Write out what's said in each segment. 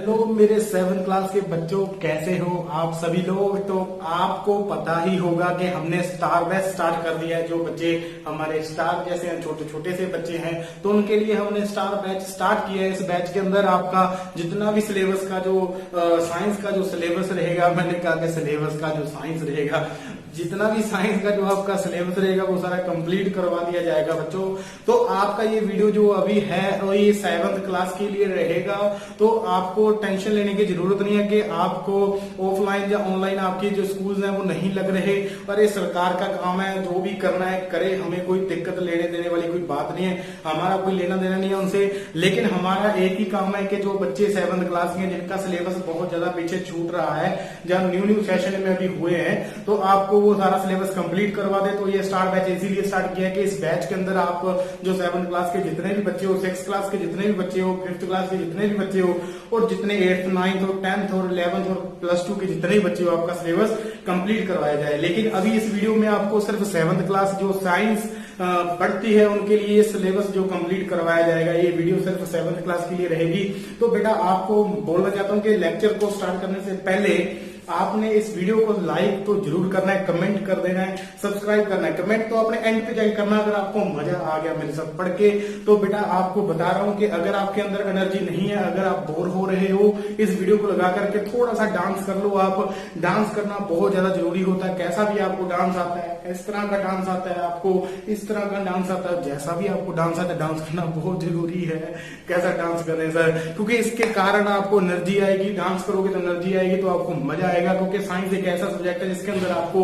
Hello मेरे 7th class के बच्चों, कैसे हो आप सभी लोग। तो आपको पता ही होगा कि हमने स्टार बैच स्टार्ट कर दिया है। जो बच्चे हमारे स्टार जैसे हैं, छोटे छोटे से बच्चे हैं, तो उनके लिए हमने स्टार बैच स्टार्ट किया है। इस बैच के अंदर आपका जितना भी सिलेबस का जो साइंस का जो सिलेबस रहेगा, मैंने कहा कि सिलेबस का जो साइंस रहेगा, जितना भी साइंस का जो आपका सिलेबस रहेगा वो सारा कंप्लीट करवा दिया जाएगा बच्चों। तो आपका ये वीडियो जो अभी है और ये 7th क्लास के लिए रहेगा। तो आपको टेंशन लेने की जरूरत नहीं है कि आपको ऑफलाइन या ऑनलाइन आपके जो स्कूल्स हैं वो नहीं लग रहे। और ये सरकार का काम है, जो भी करना है करे, हमें कोई दिक्कत लेने देने वाली कोई बात नहीं है, हमारा कोई लेना देना नहीं है उनसे। लेकिन हमारा एक ही काम है कि जो बच्चे 7th क्लास के जिनका सिलेबस बहुत ज्यादा पीछे छूट रहा है, जब न्यू सेशन में अभी हुए हैं, तो आपको वो सारा सिलेबस कंप्लीट करवा दे। तो ये स्टार्ट बैच इसीलिए स्टार्ट किया है कि इस बैच के अंदर आप जो 7th क्लास के जितने भी बच्चे हो, 6th क्लास के जितने भी बच्चे हो, 5th क्लास के जितने भी बच्चे हो, और जितने 8th 9th और 10th और 11th और +2 के जितने भी बच्चे हो, आपका सिलेबस कंप्लीट करवाया जाए। लेकिन अभी इस वीडियो में आपको सिर्फ 7th क्लास जो साइंस पढ़ती है उनके लिए सिलेबस जो कंप्लीट करवाया जाएगा। ये वीडियो सिर्फ 7th क्लास के लिए रहेगी। तो बेटा आपको बोलना चाहता हूं कि लेक्चर को स्टार्ट करने से पहले आपने इस वीडियो को लाइक तो जरूर करना है, कमेंट कर देना है, सब्सक्राइब करना है। कमेंट तो आपने एंड पे जाके करना अगर आपको मजा आ गया मेरे साथ पढ़ के। तो बेटा आपको बता रहा हूं कि अगर आपके अंदर एनर्जी नहीं है, अगर आप बोर हो रहे हो, इस वीडियो को लगा करके थोड़ा सा डांस कर लो। आप डांस करना बहुत ज्यादा जरूरी होता है। कैसा भी आपको डांस आता है, इस तरह का डांस आता है, आपको इस तरह का डांस आता है, जैसा भी आपको डांस आता है, डांस करना बहुत जरूरी है। कैसा डांस कर रहे हैं सर, क्योंकि इसके कारण आपको एनर्जी आएगी। डांस करोगे तो एनर्जी आएगी, तो आपको मजा आएगा। क्योंकि साइंस एक ऐसा सब्जेक्ट है जिसके अंदर आपको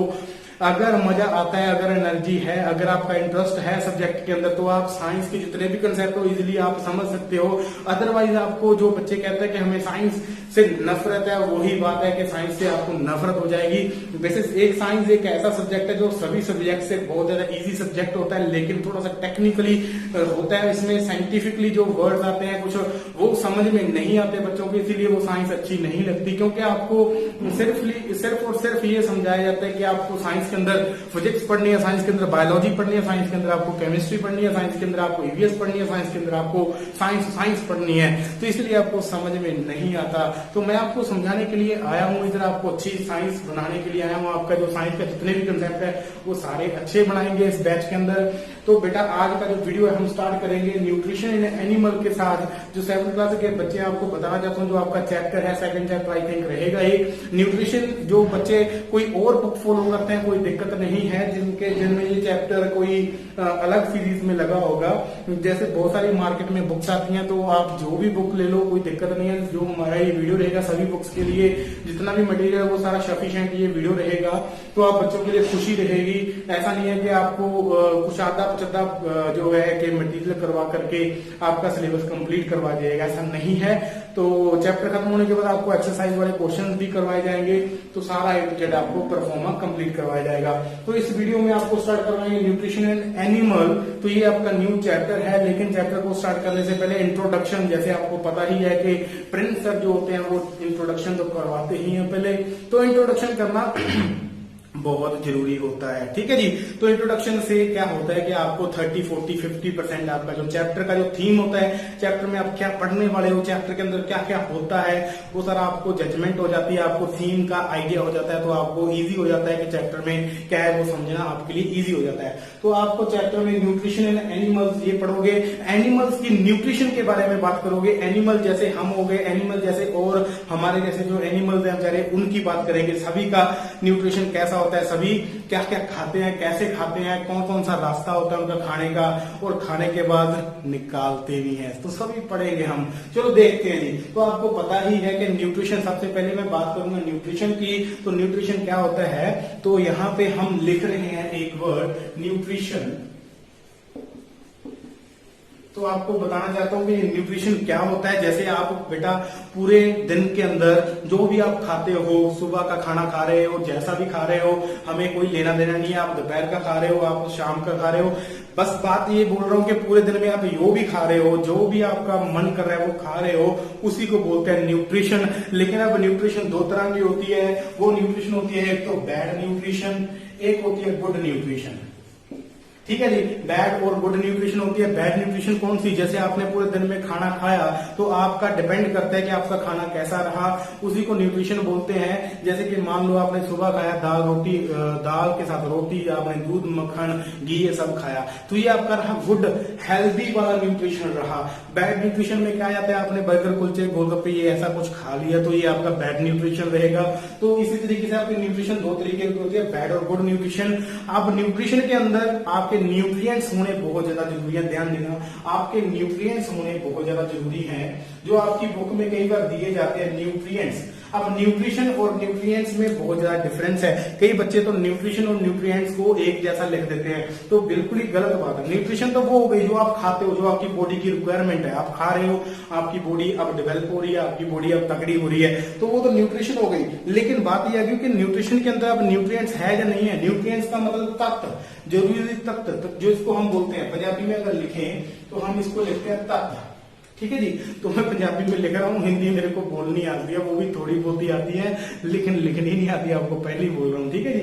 अगर मजा आता है, अगर एनर्जी है, अगर आपका इंटरेस्ट है सब्जेक्ट के अंदर, तो आप साइंस के जितने भी कंसेप्ट हो इजीली आप समझ सकते हो। अदरवाइज आपको जो बच्चे कहते हैं कि हमें साइंस से नफरत है, वही बात है कि साइंस से आपको नफरत हो जाएगी। वैसे एक साइंस एक ऐसा सब्जेक्ट है जो सभी सब्जेक्ट से बहुत ज्यादा इजी सब्जेक्ट होता है, लेकिन थोड़ा सा टेक्निकली होता है। इसमें साइंटिफिकली जो वर्ड्स आते हैं कुछ वो समझ में नहीं आते बच्चों को, इसीलिए वो साइंस अच्छी नहीं लगती। क्योंकि आपको सिर्फ और सिर्फ ये समझाया जाता है कि आपको साइंस के अंदर फिजिक्स पढ़नी है, साइंस के अंदर बायोलॉजी पढ़नी है, साइंस के अंदर आपको केमिस्ट्री पढ़नी है, साइंस के अंदर आपको ईवीएस पढ़नी है, साइंस के अंदर आपको साइंस पढ़नी है। तो इसलिए आपको समझ में नहीं आता। तो मैं आपको समझाने के लिए आया हूं इधर, आपको अच्छी साइंस बनाने के लिए आया हूं। आपका जो साइंस का जितने भी कंसेप्ट है वो सारे अच्छे बनाएंगे इस बैच के अंदर। तो बेटा आज का जो वीडियो है हम स्टार्ट करेंगे न्यूट्रिशन इन एनिमल के साथ। जो 7th क्लास के बच्चे आपको बताना चाहता हूँ, जो आपका चैप्टर है, 2nd चैप्टर आई थिंक रहेगा ही न्यूट्रिशन। जो बच्चे कोई और बुक फॉलो करते हैं, कोई दिक्कत नहीं है, जिनमें ये चैप्टर कोई अलग सीरीज में लगा होगा। जैसे बहुत सारी मार्केट में बुक्स आती हैं, तो आप जो भी बुक ले लो, कोई दिक्कत नहीं है। जो हमारा ये वीडियो रहेगा सभी बुक्स के लिए, जितना भी मटेरियल है वो सारा सफिशिएंट ये वीडियो रहेगा। तो आप बच्चों के लिए खुशी रहेगी। ऐसा नहीं है कि आपको कुछ आधा पचदा जो है कि मटेरियल करवा करके आपका सिलेबस कंप्लीट करवा जाएगा, ऐसा नहीं है। तो चैप्टर खत्म होने के बाद आपको एक्सरसाइज वाले क्वेश्चन भी करवाए जाएंगे। तो सारा ए टू जेड आपको परफॉर्मा कंप्लीट करवाया जाएगा। तो इस वीडियो में आपको स्टार्ट करवाएंगे न्यूट्रिशन एंड एनिमल। तो ये आपका न्यू चैप्टर है, लेकिन चैप्टर को स्टार्ट करने से पहले इंट्रोडक्शन, जैसे आपको पता ही है कि प्रिंस सर जो होते हैं वो इंट्रोडक्शन तो करवाते ही हैं पहले। तो इंट्रोडक्शन करना बहुत जरूरी होता है, ठीक है जी। तो इंट्रोडक्शन से क्या होता है कि आपको 30, 40, 50% आपका जो चैप्टर का जो थीम होता है, चैप्टर में आप क्या पढ़ने वाले हो, चैप्टर के अंदर क्या क्या होता है, वो सारा आपको जजमेंट हो जाती है, आपको थीम का आइडिया हो जाता है। तो आपको इजी हो जाता है कि चैप्टर में क्या है वो समझना आपके लिए इजी हो जाता है। तो आपको चैप्टर में न्यूट्रिशन एंड एनिमल्स ये पढ़ोगे, एनिमल्स की न्यूट्रिशन के बारे में बात करोगे। एनिमल जैसे हम हो गए, एनिमल जैसे और हमारे जैसे जो एनिमल्स हैं बेचारे, उनकी बात करेंगे। सभी का न्यूट्रिशन कैसा होता है, सभी क्या क्या खाते हैं, कैसे खाते हैं, कौन कौन सा रास्ता होता है उनका खाने का, और खाने के बाद निकालते भी हैं। तो सभी पढ़ेंगे हम। चलो देखते हैं जी। तो आपको पता ही है कि न्यूट्रिशन, सबसे पहले मैं बात करूंगा न्यूट्रिशन की। तो न्यूट्रिशन क्या होता है, तो यहाँ पे हम लिख रहे हैं एक वर्ड न्यूट्रिशन। तो आपको बताना चाहता हूँ कि न्यूट्रिशन क्या होता है। जैसे आप बेटा पूरे दिन के अंदर जो भी आप खाते हो, सुबह का खाना खा रहे हो, जैसा भी खा रहे हो, हमें कोई लेना देना नहीं है। आप दोपहर का खा रहे हो, आप शाम का खा रहे हो, बस बात ये बोल रहा हूँ कि पूरे दिन में आप जो भी खा रहे हो, जो भी आपका मन कर रहा है वो खा रहे हो, उसी को बोलते हैं न्यूट्रिशन। लेकिन अब न्यूट्रिशन दो तरह की होती है। वो न्यूट्रिशन होती है एक तो बैड न्यूट्रिशन, एक होती है गुड न्यूट्रिशन, ठीक है जी। बैड और गुड न्यूट्रिशन होती है। बैड न्यूट्रिशन कौन सी, जैसे आपने पूरे दिन में खाना खाया तो आपका डिपेंड करता है कि आपका खाना कैसा रहा, उसी को न्यूट्रिशन बोलते हैं। जैसे कि मान लो आपने सुबह खाया दाल रोटी, दाल के साथ रोटी, आपने दूध मक्खन घी ये सब खाया, तो ये आपका रहा गुड हेल्दी वाला न्यूट्रिशन रहा। बैड न्यूट्रिशन में क्या आता है, आपने बर्गर कुलचे गोलगप्पे ये ऐसा कुछ खा लिया तो ये आपका बैड न्यूट्रिशन रहेगा। तो इसी तरीके से आपके न्यूट्रिशन दो तरीके की होती है, बैड और गुड न्यूट्रिशन। अब न्यूट्रिशन के अंदर आपके न्यूट्रिएंट्स होने बहुत ज्यादा जरूरी है, ध्यान देना, आपके न्यूट्रिएंट्स होने बहुत ज्यादा जरूरी हैं, जो आपकी बुक में कई बार दिए जाते हैं न्यूट्रिएंट्स। अब न्यूट्रिशन और न्यूट्रिएंट्स में बहुत ज्यादा डिफरेंस है। कई बच्चे तो न्यूट्रिशन और न्यूट्रिएंट्स को एक जैसा लिख देते हैं, तो बिल्कुल ही गलत बात है। न्यूट्रिशन तो वो हो गई जो आप खाते हो, जो आपकी बॉडी की रिक्वायरमेंट है, आप खा रहे हो, आपकी बॉडी अब डेवलप हो रही है, आपकी बॉडी अब तगड़ी हो रही है, तो वो तो न्यूट्रिशन हो गई। लेकिन बात यह है कि न्यूट्रिशन के अंदर अब न्यूट्रिएंट्स है या नहीं है। न्यूट्रिएंट्स का मतलब तत्व, जरूरी तत्व, जो इसको हम बोलते हैं पंजाबी में अगर लिखें तो हम इसको लिखते हैं तत्व। ठीक है जी। तो मैं पंजाबी में लिख रहा हूँ, हिंदी मेरे को बोलनी आती है, वो भी थोड़ी बहुत ही आती है, लेकिन लिखनी नहीं आती, आपको पहले ही बोल रहा हूँ। ठीक है जी।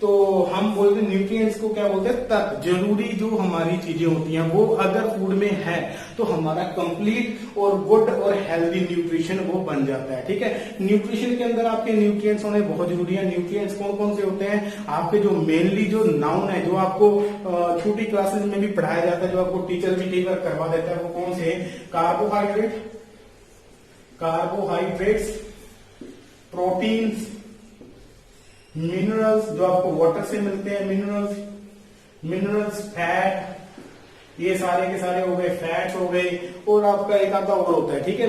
तो हम बोलते हैं न्यूट्रिएंट्स को क्या बोलते हैं, तत्व, जरूरी जो हमारी चीजें होती हैं, वो अगर फूड में है तो हमारा कंप्लीट और गुड और हेल्दी न्यूट्रिशन वो बन जाता है। ठीक है। न्यूट्रिशन के अंदर आपके न्यूट्रिएंट्स होने बहुत जरूरी है। न्यूट्रिएंट्स कौन कौन से होते हैं, आपके जो मेनली जो नाउन है, जो आपको छोटी क्लासेस में भी पढ़ाया जाता है, जो आपको टीचर भी कई बार करवा देता है, वो कौन से, कार्बोहाइड्रेट्स, प्रोटीन्स, मिनरल्स जो आपको वाटर से मिलते हैं, मिनरल्स, फैट, ये सारे के सारे हो गए, फैट्स हो गए, और आपका एक आता और होता है, ठीक है,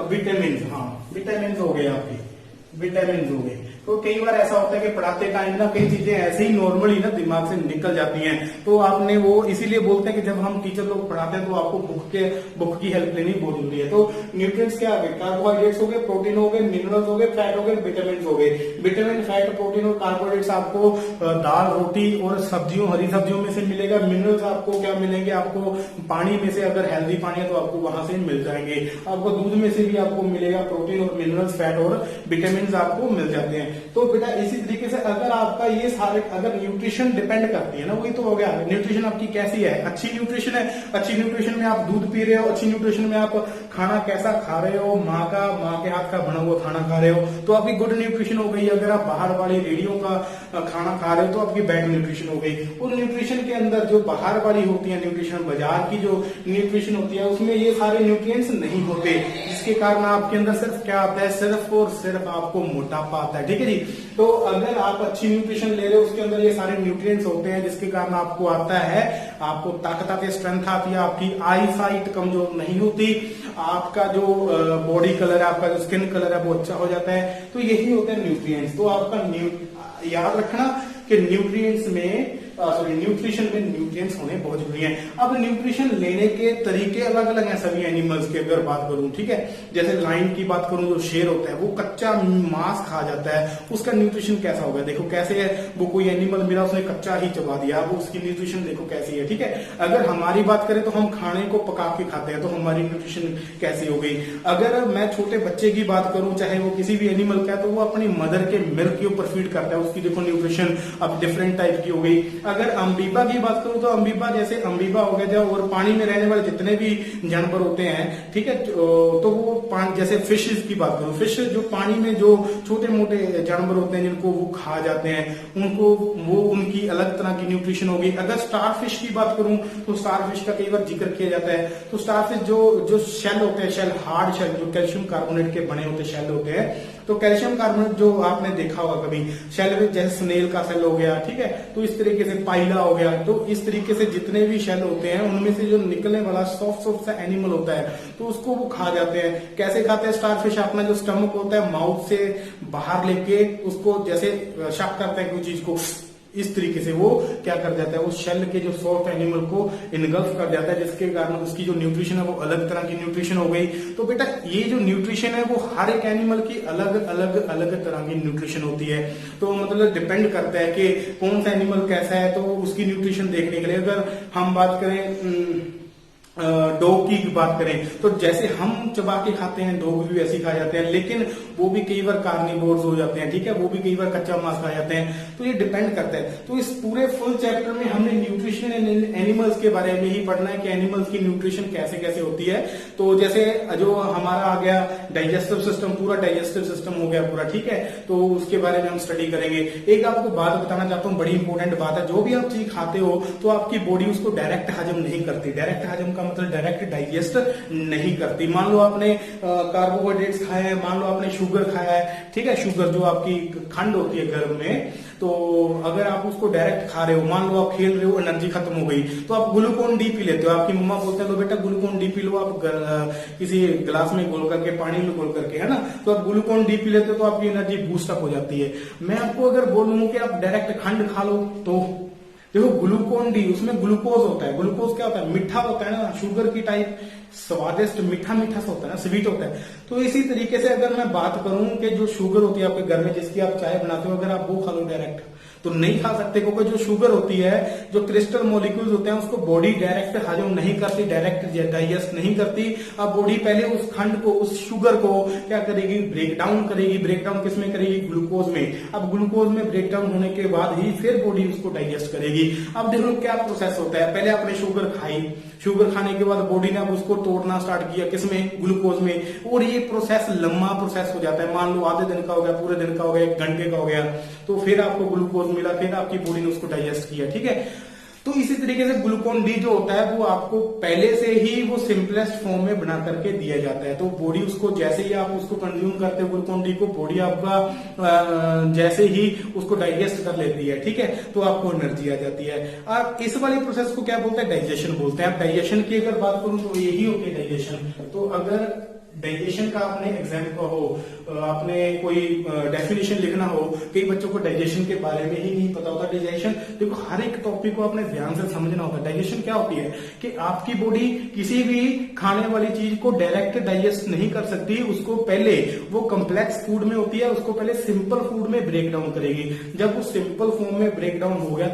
विटामिन, हाँ विटामिन हो गए, आपके विटामिन हो गए। तो कई बार ऐसा होता है कि पढ़ाते टाइम ना कई चीजें ऐसे ही नॉर्मली ना दिमाग से निकल जाती हैं, तो आपने वो इसीलिए बोलते हैं कि जब हम टीचर लोग पढ़ाते हैं तो आपको बुक की हेल्प लेनी बहुत जरूरी है। तो न्यूट्रिएंट्स क्या आ गए, कार्बोहाइड्रेट्स हो गए, प्रोटीन हो गए, मिनरल्स हो गए, फैट हो गए, विटामिन हो गए। विटामिन, फैट, प्रोटीन और कार्बोहाइड्रेट्स आपको दाल, रोटी और सब्जियों, हरी सब्जियों में से मिलेगा। मिनरल्स आपको क्या मिलेंगे, आपको पानी में से, अगर हेल्दी पानी है तो आपको वहां से मिल जाएंगे। आपको दूध में से भी आपको मिलेगा प्रोटीन और मिनरल्स, फैट और विटामिन आपको मिल जाते हैं। तो बेटा इसी तरीके से अगर आपका ये सारे, अगर न्यूट्रिशन डिपेंड करती है ना, वही तो हो गया, न्यूट्रिशन आपकी कैसी है, अच्छी न्यूट्रिशन है, अच्छी न्यूट्रिशन में आप दूध पी रहे हो, अच्छी न्यूट्रिशन में आप खाना कैसा खा रहे हो, माँ के हाथ का बना हुआ खाना खा रहे हो, तो आपकी गुड न्यूट्रिशन हो गई। अगर आप बाहर वाली रेडियो का खाना खा रहे हो तो आपकी बैड न्यूट्रिशन हो गई। और न्यूट्रिशन के अंदर जो बाहर वाली होती है न्यूट्रिशन, बाजार की जो न्यूट्रिशन होती है, उसमें ये सारे न्यूट्रिएंट्स नहीं होते, जिसके कारण आपके अंदर सिर्फ क्या आता है, सिर्फ और सिर्फ आपको मोटापा आता है। ठीक है जी। तो अगर आप अच्छी न्यूट्रिशन ले रहे हो, उसके अंदर ये सारे न्यूट्रिएंट्स होते हैं, जिसके कारण आपको आता है, आपको ताकत आती है, स्ट्रेंथ आती है, आपकी आई साइट कमजोर नहीं होती, आपका जो बॉडी कलर है, आपका जो स्किन कलर है वो अच्छा हो जाता है। तो यही होते हैं न्यूट्रिएंट्स। तो आपका याद रखना कि न्यूट्रिएंट्स में न्यूट्रिशन में न्यूट्रिएंट्स होने बहुत जरूरी है। अब न्यूट्रिशन लेने के तरीके अलग अलग हैं सभी एनिमल्स के, अगर बात करूं, ठीक है, जैसे लाइन की बात करूं, जो शेर होता है वो कच्चा मांस खा जाता है, उसका न्यूट्रिशन कैसा होगा, देखो कैसे है, वो कोई एनिमल मिला उसने कच्चा ही चबा दिया, अब उसकी न्यूट्रिशन देखो कैसी है। ठीक है। अगर हमारी बात करें तो हम खाने को पका के खाते हैं, तो हमारी न्यूट्रिशन कैसी हो गई। अगर मैं छोटे बच्चे की बात करूं, चाहे वो किसी भी एनिमल का है, तो वो अपनी मदर के मिल्क के ऊपर फीड करता है, उसकी देखो न्यूट्रिशन अब डिफरेंट टाइप की हो गई। अगर अम्बीबा की बात करूं तो अम्बीबा, जैसे अम्बीबा हो गया, और पानी में रहने वाले जितने भी जानवर होते हैं, ठीक है, तो वो पानी, जैसे फिशेस की बात करूं, फिश जो पानी में जो छोटे मोटे जानवर होते हैं जिनको वो खा जाते हैं, उनको वो उनकी अलग तरह की न्यूट्रिशन होगी। अगर स्टार फिश की बात करूं तो स्टार फिश का कई बार जिक्र किया जाता है, तो स्टार फिश जो शेल होते हैं, शेल, हार्ड शेल, जो कैल्शियम कार्बोनेट के बने होते शेल होते हैं, तो कैल्शियम कार्बोनेट जो आपने देखा होगा कभी शेल में, जैसे स्नेल का सेल हो गया, ठीक है, तो इस तरीके से पाइला हो गया, तो इस तरीके से जितने भी शेल होते हैं उनमें से जो निकलने वाला सॉफ्ट सा एनिमल होता है, तो उसको वो खा जाते हैं। कैसे खाते हैं स्टार फिश, अपना जो स्टमक होता है माउथ से बाहर लेके उसको जैसे शक करता है कोई चीज को, इस तरीके से वो क्या कर जाता है, वो शेल के जो सॉफ्ट एनिमल को इनगल्फ कर जाता है, जिसके कारण उसकी जो न्यूट्रिशन है वो अलग तरह की न्यूट्रिशन हो गई। तो बेटा ये जो न्यूट्रिशन है वो हर एक एनिमल की अलग अलग अलग तरह की न्यूट्रिशन होती है। तो मतलब डिपेंड करता है कि कौन सा एनिमल कैसा है, तो उसकी न्यूट्रिशन देखने के लिए अगर हम बात करें डॉग की बात करें तो जैसे हम चबा के खाते हैं डॉग भी वैसे ही खा जाते हैं, लेकिन वो भी कई बार कार्निवोर्स हो जाते हैं, ठीक है, वो भी कई बार कच्चा मांस खा जाते हैं। तो ये डिपेंड करता है। तो इस पूरे फुल चैप्टर में हमने न्यूट्रिशन एंड एनिमल्स के बारे में ही पढ़ना है कि एनिमल्स की न्यूट्रिशन कैसे कैसे होती है। तो जैसे जो हमारा आ गया डाइजेस्टिव सिस्टम, पूरा डाइजेस्टिव सिस्टम हो गया पूरा, ठीक है, तो उसके बारे में हम स्टडी करेंगे। एक आपको बात बताना चाहता हूँ, बड़ी इंपॉर्टेंट बात है, जो भी आप चीज खाते हो तो आपकी बॉडी उसको डायरेक्ट हजम नहीं करती। डायरेक्ट हजम का मतलब डायरेक्ट डाइजेस्ट नहीं करती। मान लो आपने कार्बोहाइड्रेट्स खाए हैं, मान लो आपने शुगर खाया है, ठीक है, शुगर जो आपकी खंड होती है गर्भ में, तो अगर आप उसको डायरेक्ट खा रहे हो, मान लो आप खेल रहे हो, एनर्जी खत्म हो गई, तो आप ग्लूकोन डी पी लेते हो। आपकी मम्मा बोलते हैं लो बेटा ग्लूकोन डी पी लो, आप किसी गिलास में घोल करके, पानी में घोल करके, है ना, तो आप ग्लूकोन डी पी लेते हो तो आपकी एनर्जी बूस्टअप हो जाती है। मैं आपको अगर बोलूं कि आप डायरेक्ट खंड खा लो, तो देखो ग्लूकोन डी, उसमें ग्लूकोज होता है। ग्लूकोज क्या होता है? मीठा होता है ना, शुगर की टाइप, स्वादिष्ट मीठा मीठा सा होता है ना, स्वीट होता है। तो इसी तरीके से अगर मैं बात करूं कि जो शुगर होती है आपके घर में, जिसकी आप चाय बनाते हो, अगर आप वो खा लो डायरेक्ट तो नहीं खा सकते, क्योंकि जो शुगर होती है, जो क्रिस्टल मॉलिक्यूल्स होते हैं, उसको बॉडी डायरेक्ट हजम नहीं करती, डायरेक्ट डाइजेस्ट नहीं करती। अब बॉडी पहले उस खंड को, उस शुगर को क्या करेगी? ब्रेक डाउन करेगी। ब्रेक डाउन किसमें करेगी? ग्लूकोज में। अब ग्लूकोज में ब्रेक डाउन होने के बाद ही फिर बॉडी उसको डाइजेस्ट करेगी। अब देखो क्या प्रोसेस होता है, पहले आपने शुगर खाई, शुगर खाने के बाद बॉडी ने अब उसको तोड़ना स्टार्ट किया, किसमें? ग्लूकोज में। और ये प्रोसेस लंबा प्रोसेस हो जाता है, मान लो आधे दिन का हो गया, पूरे दिन का हो गया, 1 घंटे का हो गया, तो फिर आपको ग्लूकोज मिला, फिर आपकी बॉडी ने उसको डाइजेस्ट किया, ठीक है। तो इसी तरीके से ग्लूकोन डी जो होता है वो आपको पहले से ही वो सिंपलेस्ट फॉर्म में बना करके दिया जाता है। तो बॉडी उसको जैसे ही आप उसको कंज्यूम करते हो ग्लूकोन डी को, बॉडी आपका जैसे ही उसको डाइजेस्ट कर लेती है, ठीक है, तो आपको एनर्जी आ जाती है। आप इस वाले प्रोसेस को क्या बोलते हैं? डाइजेशन बोलते हैं। आप डाइजेशन की अगर बात करूं तो यही होती है डाइजेशन। तो अगर डाइजेशन का आपने एग्जाम का हो, आपने कोई डेफिनेशन लिखना हो, कई बच्चों को डाइजेशन के बारे में ही नहीं पता होता। डाइजेशन देखो, हर एक टॉपिक को अपने ध्यान से समझना होता है। डाइजेशन क्या होती है कि आपकी बॉडी किसी भी खाने वाली चीज को डायरेक्ट डाइजेस्ट नहीं कर सकती, उसको पहले, वो कॉम्प्लेक्स फूड में होती है, उसको पहले सिंपल फूड में ब्रेक डाउन करेगी। जब वो सिंपल फॉर्म में ब्रेक डाउन हो गया,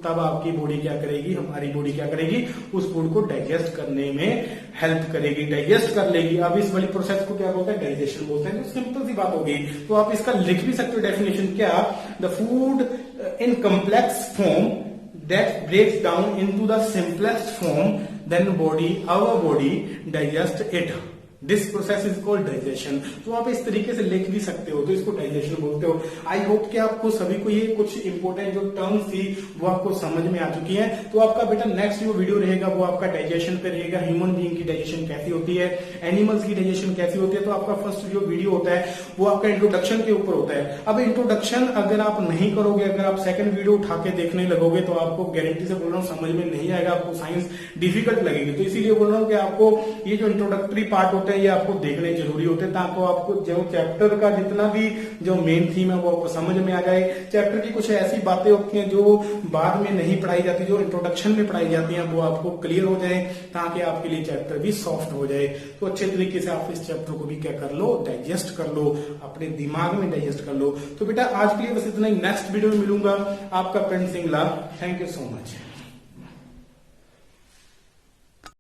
तब आपकी बॉडी क्या करेगी, हमारी बॉडी क्या करेगी? उस फूड को डाइजेस्ट करने में हेल्प करेगी, डाइजेस्ट कर लेगी। अब इस वाली प्रोसेस को क्या बोलते हैं? डाइजेशन बोलते हैं। तो सिंपल सी बात होगी, तो आप इसका लिख भी सकते हो डेफिनेशन, क्या? The food in complex form that breaks down into the simplest form, then our body digest it. This process is called digestion. तो आप इस तरीके से लिख भी सकते हो, तो इसको डाइजेशन बोलते हो। आई होप कि आपको सभी को ये कुछ इंपॉर्टेंट जो टर्म्स थी वो आपको समझ में आ चुकी हैं। तो आपका बेटा नेक्स्ट जो वीडियो रहेगा वो आपका डाइजेशन पे रहेगा। ह्यूमन बीइंग की डाइजेशन कैसी होती है, एनिमल्स की डाइजेशन कैसी होती है। तो आपका फर्स्ट जो वीडियो होता है वो आपका इंट्रोडक्शन के ऊपर होता है। अब इंट्रोडक्शन अगर आप नहीं करोगे, अगर आप सेकंड वीडियो उठा के देखने लगोगे, तो आपको गारंटी से बोल रहा हूँ समझ में नहीं आएगा, आपको साइंस डिफिकल्ट लगेगी। तो इसीलिए बोल रहा हूँ कि आपको ये जो इंट्रोडक्टरी पार्ट होता है ये आपको देखने जरूरी होते हैं, ताकि आपको जो चैप्टर का जितना भी जो मेन थीम है वो आपको समझ में आ जाए। चैप्टर की कुछ ऐसी बातें होती हैं जो बाद में नहीं पढ़ाई जाती, जो इंट्रोडक्शन में पढ़ाई जाती हैं, वो आपको क्लियर हो जाए, ताकि आपके लिए चैप्टर भी सॉफ्ट हो जाए। तो अच्छे तरीके से आप इस चैप्टर को भी क्या कर लो, डाइजेस्ट कर लो, अपने दिमाग में डाइजेस्ट कर लो। तो बेटा आज के लिए बस इतना ही। नेक्स्ट वीडियो में मिलूंगा, आपका friend Singla. Thank you so much.